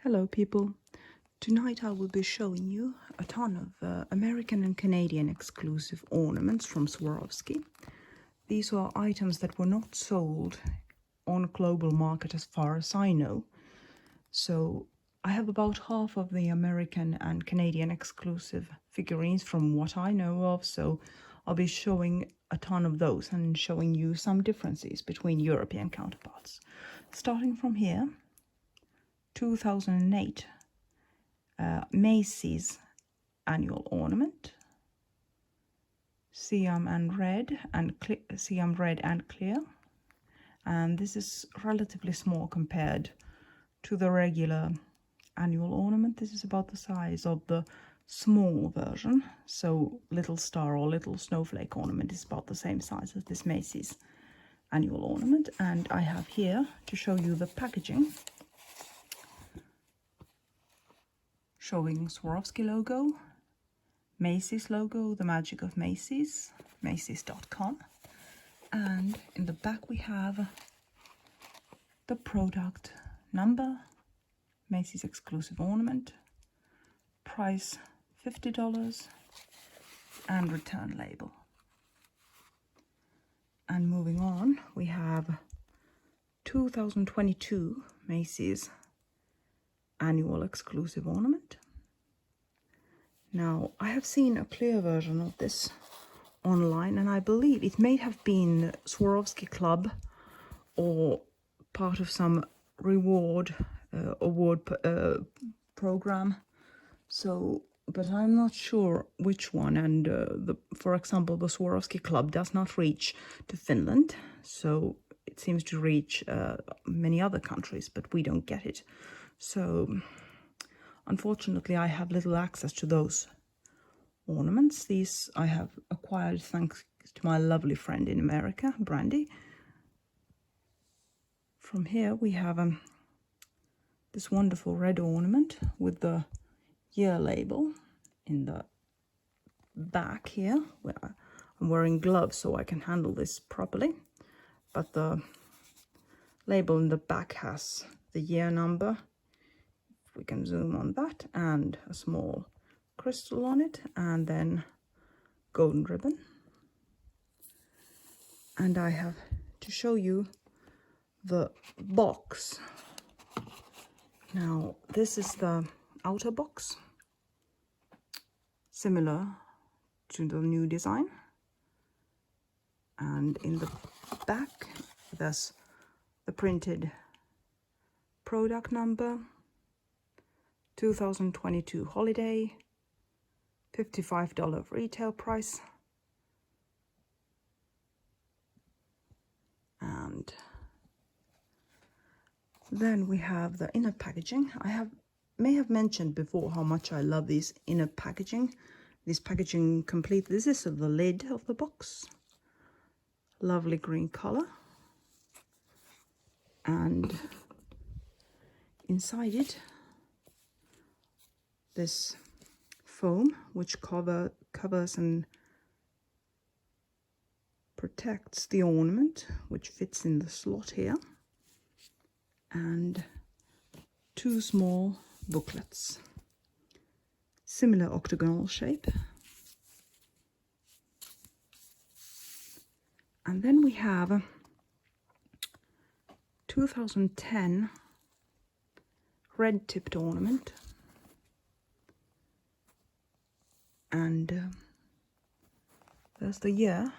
Hello people, tonight I will be showing you a ton of American and Canadian exclusive ornaments from Swarovski. These are items that were not sold on a global market as far as I know. So I have about half of the American and Canadian exclusive figurines from what I know of, so I'll be showing a ton of those and showing you some differences between European counterparts. Starting from here, 2008 Macy's annual ornament, siam red and clear, and this is relatively small compared to the regular annual ornament. This is about the size of the small version, so little star or little snowflake ornament is about the same size as this Macy's annual ornament. And I have here to show you the packaging, showing Swarovski logo, Macy's logo, the magic of Macy's, Macy's.com. And in the back we have the product number, Macy's exclusive ornament, price $50, and return label. And moving on, we have 2022 Macy's annual exclusive ornament. Now, I have seen a clear version of this online, and I believe it may have been Swarovski Club or part of some award program. So, but I'm not sure which one. And for example, the Swarovski Club does not reach to Finland, so it seems to reach many other countries, but we don't get it. So unfortunately, I have little access to those ornaments. These I have acquired thanks to my lovely friend in America, Brandy. From here we have this wonderful red ornament with the year label in the back here. Where I'm wearing gloves so I can handle this properly, but the label in the back has the year number. We can zoom on that, and a small crystal on it, and then golden ribbon. And I have to show you the box. Now, this is the outer box, similar to the new design. And in the back, there's the printed product number, 2022 holiday, $55 retail price. And then we have the inner packaging. I may have mentioned before how much I love these inner packaging. This packaging complete. This is the lid of the box. Lovely green color. And inside it, this foam which covers and protects the ornament, which fits in the slot here, and two small booklets, similar octagonal shape. And then we have a 2010 red tipped ornament, and there's the year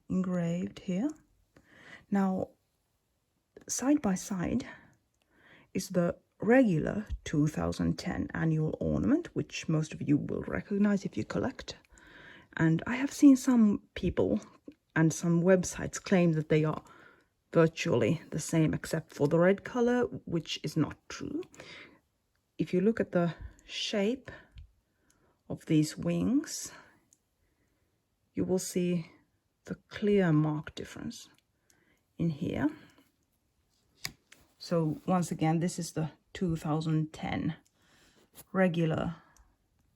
engraved here. Now, side by side is the regular 2010 annual ornament, which most of you will recognize if you collect. And I have seen some people and some websites claim that they are virtually the same except for the red color, which is not true. If you look at the shape of these wings, you will see the clear mark difference in here. So once again, this is the 2010 regular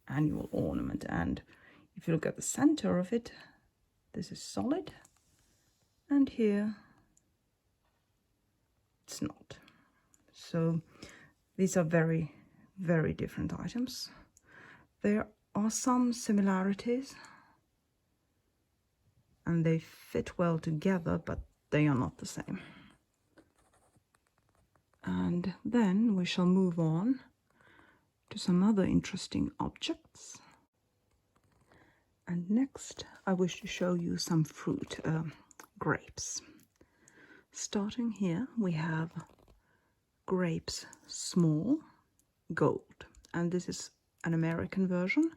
annual ornament, and if you look at the center of it, this is solid, and here it's not. So these are very very different items. There are some similarities and they fit well together, but they are not the same. And then we shall move on to some other interesting objects. And next I wish to show you some fruit, grapes. Starting here we have grapes small gold, and this is an American version.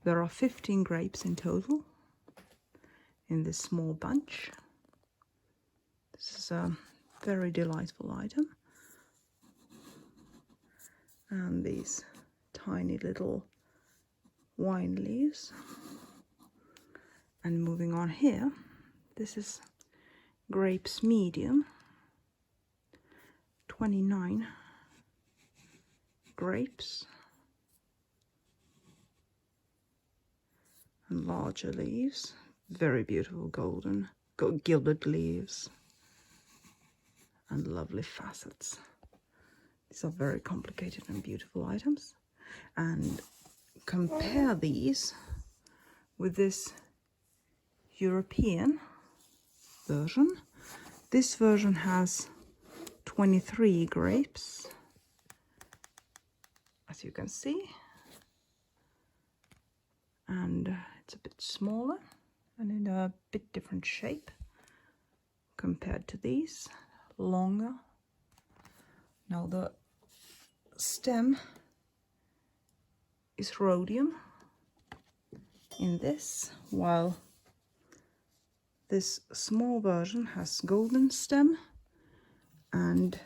There are 15 grapes in total in this small bunch. This is a very delightful item. And these tiny little wine leaves. And moving on here, this is grapes medium, 29 grapes, and larger leaves, very beautiful golden, gilded leaves, and lovely facets. These are very complicated and beautiful items. And compare these with this European version. This version has 23 grapes, as you can see, and it's a bit smaller and in a bit different shape compared to these, longer. Now the stem is rhodium in this, while this small version has golden stem, and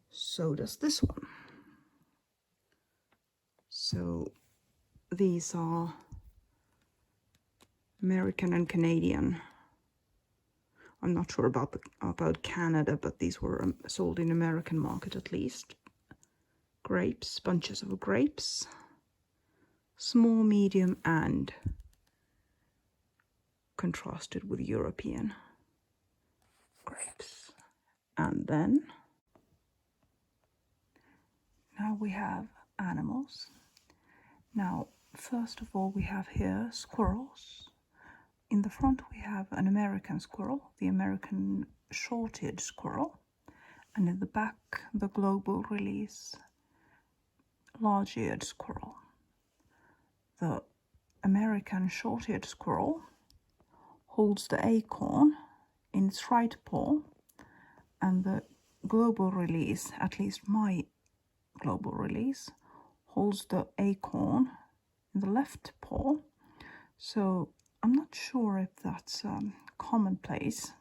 so does this one. So these are American and Canadian. I'm not sure about Canada, but these were sold in American market at least. Grapes, bunches of grapes, small, medium, and contrasted with European grapes. And then now we have animals. Now, first of all, we have here squirrels. In the front we have an American squirrel, the American short-eared squirrel, and in the back the global release large-eared squirrel. The American short-eared squirrel holds the acorn in its right paw, and the global release, at least my global release, holds the acorn in the left paw. So I'm not sure if that's commonplace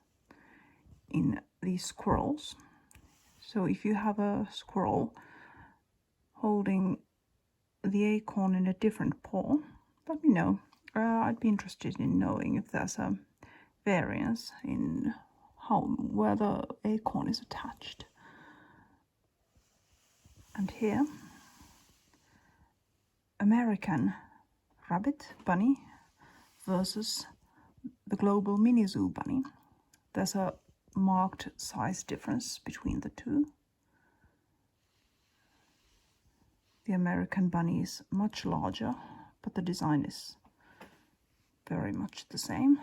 in these squirrels. So if you have a squirrel holding the acorn in a different paw, let me know. I'd be interested in knowing if there's a variance in where the acorn is attached. And here, American rabbit bunny versus the global mini zoo bunny. There's a marked size difference between the two. The American bunny is much larger, but the design is very much the same.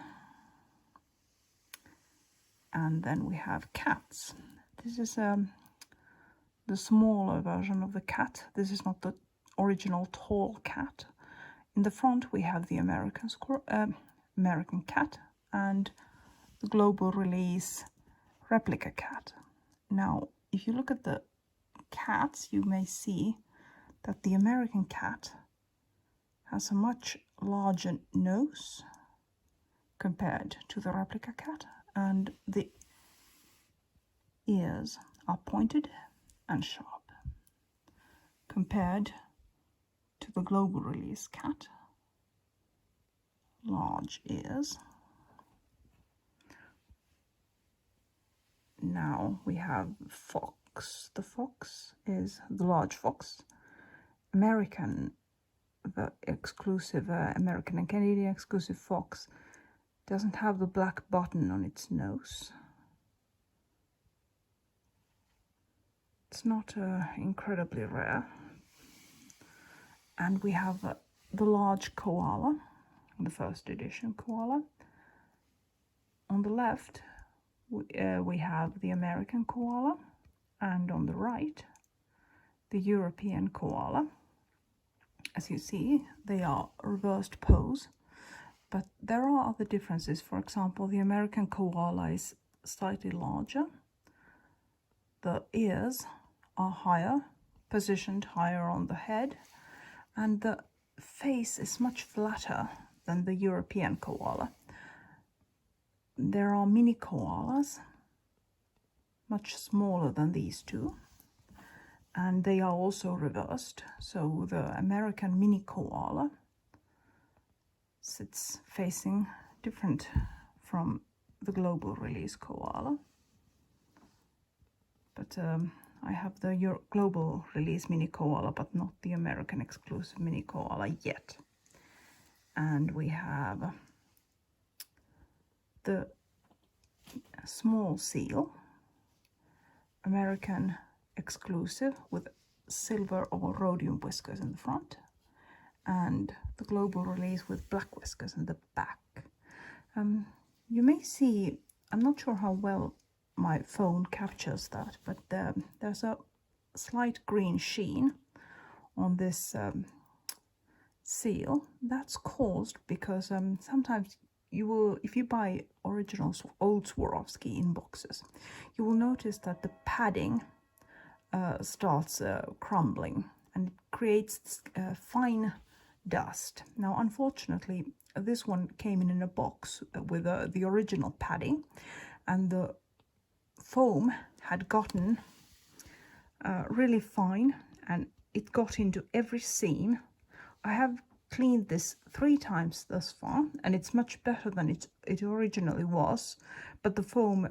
And then we have cats. This is the smaller version of the cat. This is not the original tall cat. In the front we have the American cat and the global release replica cat. Now, if you look at the cats, you may see that the American cat has a much larger nose compared to the replica cat, and the ears are pointed and sharp compared to the global release cat. Large ears. Now we have fox. The fox is the large fox. The exclusive American and Canadian exclusive fox doesn't have the black button on its nose. it's not incredibly rare. And we have the large koala, the first edition koala. On the left, we have the American koala, and on the right, the European koala. As you see, they are reversed pose, but there are other differences. For example, the American koala is slightly larger. The ears are higher, positioned higher on the head, and the face is much flatter than the European koala. There are mini koalas, much smaller than these two, and they are also reversed. So the American mini koala sits facing different from the global release koala. But I have the global release mini koala, but not the American exclusive mini koala yet. And we have the small seal, American exclusive with silver or rhodium whiskers in the front, and the global release with black whiskers in the back. You may see, I'm not sure how well my phone captures that, but there's a slight green sheen on this seal. That's caused because sometimes you will, if you buy original old Swarovski in boxes, you will notice that the padding starts crumbling and it creates fine dust. Now, unfortunately, this one came in a box with the original padding, and the foam had gotten really fine, and it got into every seam. I have cleaned this 3 times thus far, and it's much better than it originally was, but the foam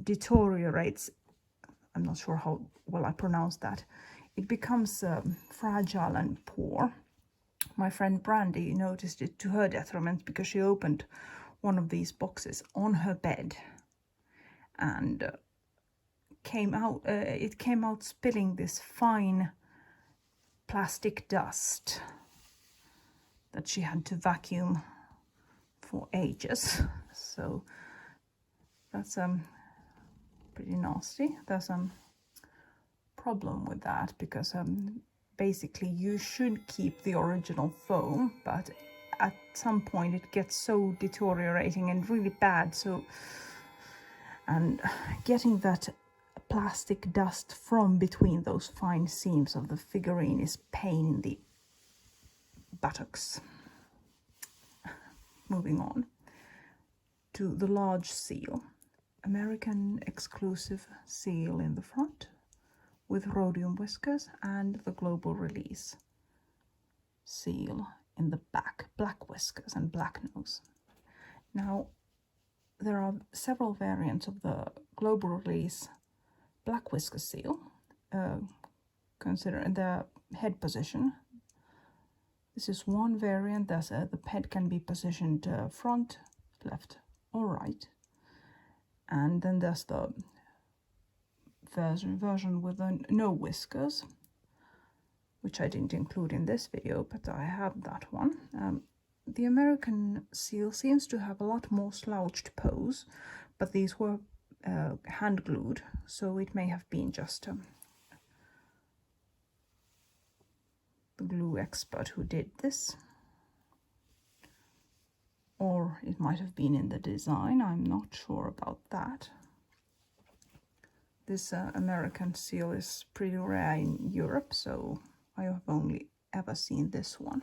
deteriorates. I'm not sure how well I pronounce that. It becomes fragile and poor. My friend Brandy noticed it to her detriment because she opened one of these boxes on her bed, and it came out spilling this fine plastic dust that she had to vacuum for ages. So that's pretty nasty. There's some problem with that because basically you should keep the original foam, but at some point it gets so deteriorating and really bad, and getting that plastic dust from between those fine seams of the figurine is pain in the buttocks. Moving on to the large seal, American exclusive seal in the front with rhodium whiskers, and the global release seal in the back, black whiskers and black nose. Now, there are several variants of the global release black whisker seal, considering the head position. This is one variant. There's the head can be positioned front, left, or right. And then there's the version with no whiskers, which I didn't include in this video, but I have that one. The American seal seems to have a lot more slouched pose, but these were hand glued, so it may have been just the glue expert who did this, or it might have been in the design. I'm not sure about that. This American seal is pretty rare in Europe, so I have only ever seen this one.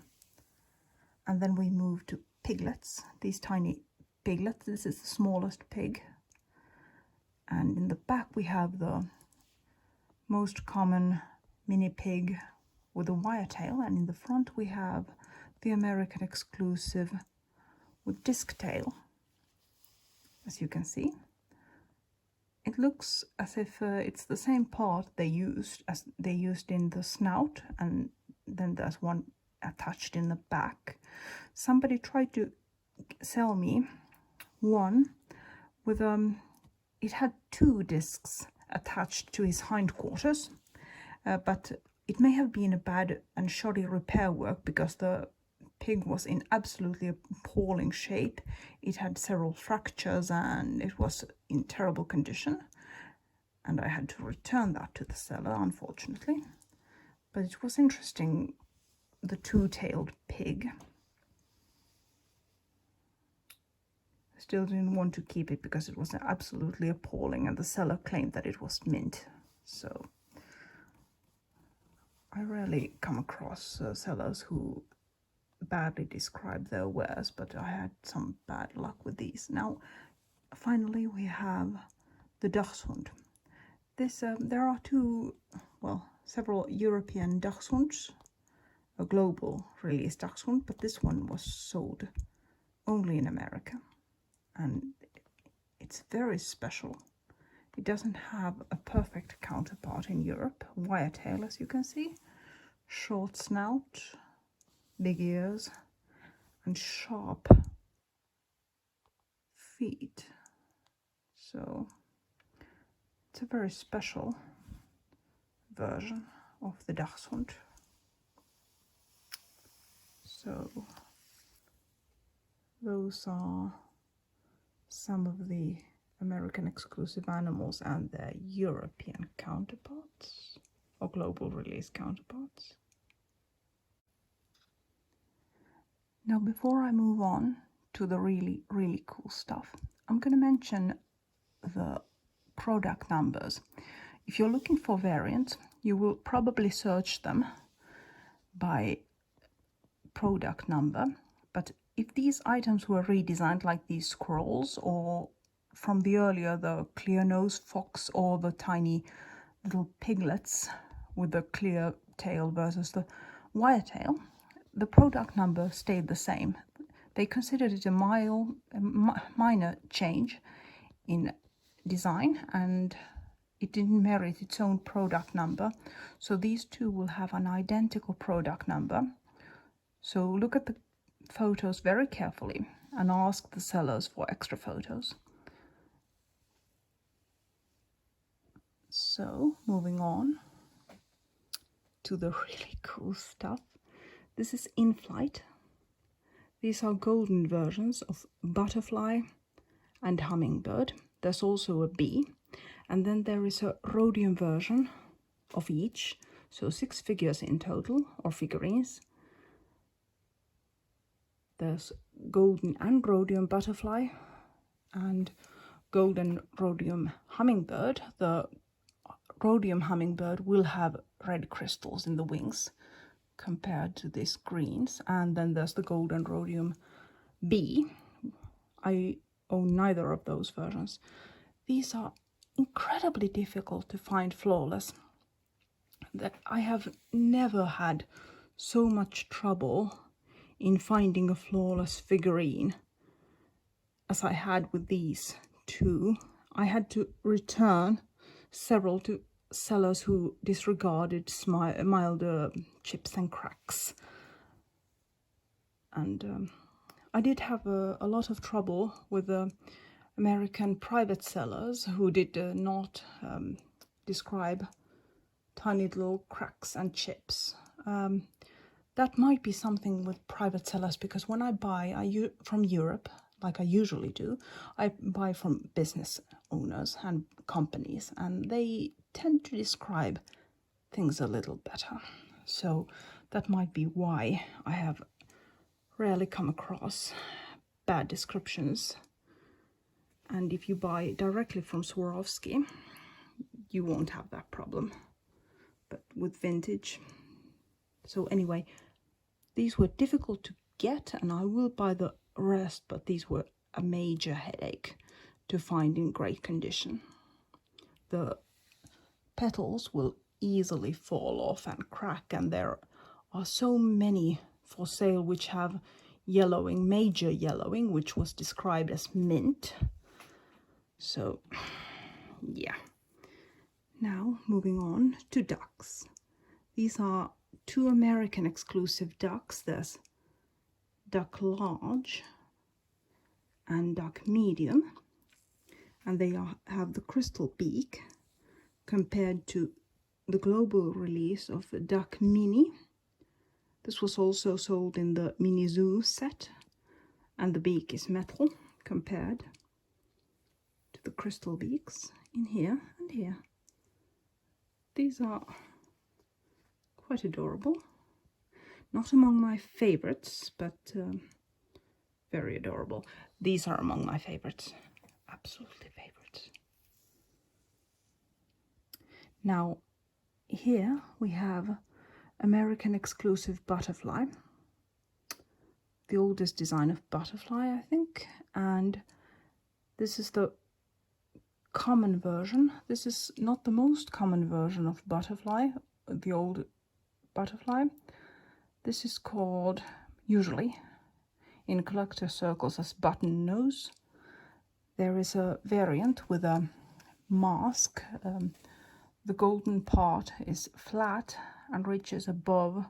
And then we move to piglets, these tiny piglets. This is the smallest pig. And in the back we have the most common mini pig with a wire tail, and in the front we have the American exclusive with disc tail, as you can see. It looks as if it's the same part they used in the snout, and then there's one attached in the back. Somebody tried to sell me one with it had 2 discs attached to his hindquarters, but it may have been a bad and shoddy repair work because the pig was in absolutely appalling shape. It had several fractures and it was in terrible condition. And I had to return that to the seller, unfortunately. But it was interesting, the two-tailed pig. I still didn't want to keep it because it was absolutely appalling and the seller claimed that it was mint. So I rarely come across sellers who badly describe their wares, but I had some bad luck with these. Now, finally, we have the Dachshund. This there are several European Dachshunds, a global release Dachshund, but this one was sold only in America, and it's very special. It doesn't have a perfect counterpart in Europe. Wire tail, as you can see, short snout, big ears, and sharp feet. So it's a very special version of the Dachshund. So those are some of the American exclusive animals and their European counterparts, or global release counterparts. Now, before I move on to the really, really cool stuff, I'm going to mention the product numbers. If you're looking for variants, you will probably search them by product number. But if these items were redesigned, like these squirrels, or from the earlier, the clear nose fox, or the tiny little piglets with the clear tail versus the wire tail, the product number stayed the same. They considered it a minor change in design, and it didn't merit its own product number. So these two will have an identical product number. So look at the photos very carefully and ask the sellers for extra photos. So moving on to the really cool stuff. This is in flight. These are golden versions of butterfly and hummingbird. There's also a bee. And then there is a rhodium version of each. So 6 figures in total, or figurines. There's golden and rhodium butterfly and golden rhodium hummingbird. The rhodium hummingbird will have red crystals in the wings compared to these greens. And then there's the golden rhodium bee. I own neither of those versions. These are incredibly difficult to find flawless. That I have never had so much trouble in finding a flawless figurine as I had with these two. I had to return several to sellers who disregarded milder chips and cracks. And I did have a lot of trouble with the American private sellers who did not describe tiny little cracks and chips. That might be something with private sellers, because when I buy from Europe, like I usually do, I buy from business owners and companies, and they tend to describe things a little better. So that might be why I have rarely come across bad descriptions. And if you buy directly from Swarovski, you won't have that problem. But with vintage. So anyway, these were difficult to get, and I will buy the rest, but these were a major headache to find in great condition. The petals will easily fall off and crack, and there are so many for sale which have yellowing, major yellowing, which was described as mint. So yeah. Now moving on to ducks. These are 2 American exclusive ducks. There's duck large and duck medium, and they have the crystal beak compared to the global release of Duck Mini. This was also sold in the Mini Zoo set, and the beak is metal compared to the crystal beaks in here and here. These are quite adorable. Not among my favorites, but very adorable. These are among my favorites. Absolutely favorites. Now, here we have American exclusive butterfly. The oldest design of butterfly, I think. And this is the common version. This is not the most common version of butterfly, the old butterfly. This is called, usually, in collector circles as button nose. There is a variant with a mask. The golden part is flat and reaches above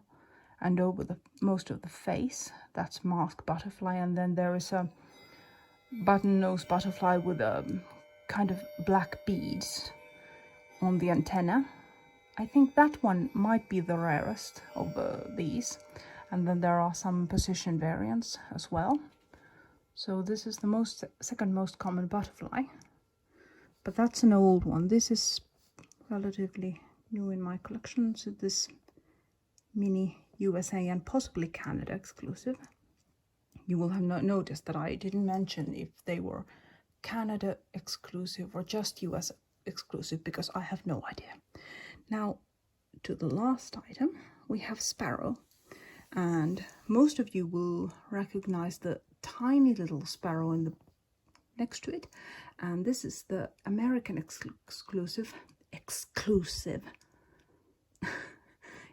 and over the most of the face. That's mask butterfly. And then there is a button nose butterfly with a kind of black beads on the antenna. I think that one might be the rarest of these. And then there are some position variants as well. So this is the second most common butterfly. But that's an old one. This is relatively new in my collection. So this Mini USA and possibly Canada exclusive. You will have noticed that I didn't mention if they were Canada exclusive or just US exclusive, because I have no idea. Now, to the last item, we have Sparrow, and most of you will recognize the tiny little sparrow in the next to it, and this is the American exclusive.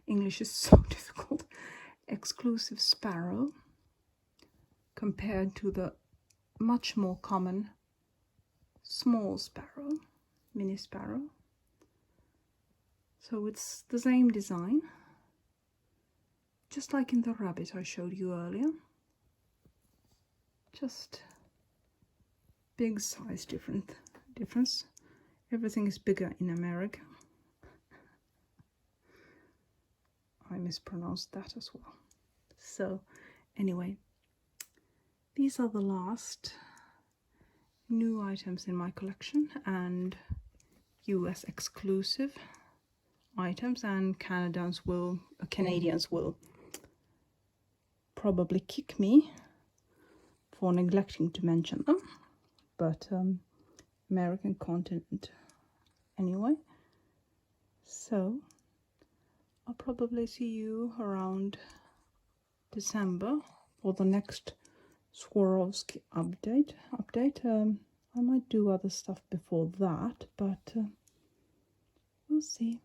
English is so difficult. Exclusive sparrow compared to the much more common small sparrow, mini sparrow. So it's the same design, just like in the rabbit I showed you earlier. Just big size difference. Everything is bigger in America. I mispronounced that as well. So anyway, these are the last new items in my collection, and US exclusive items, and Canadians will probably kick me for neglecting to mention them, but American content anyway. So I'll probably see you around December for the next Swarovski update. I might do other stuff before that, but we'll see.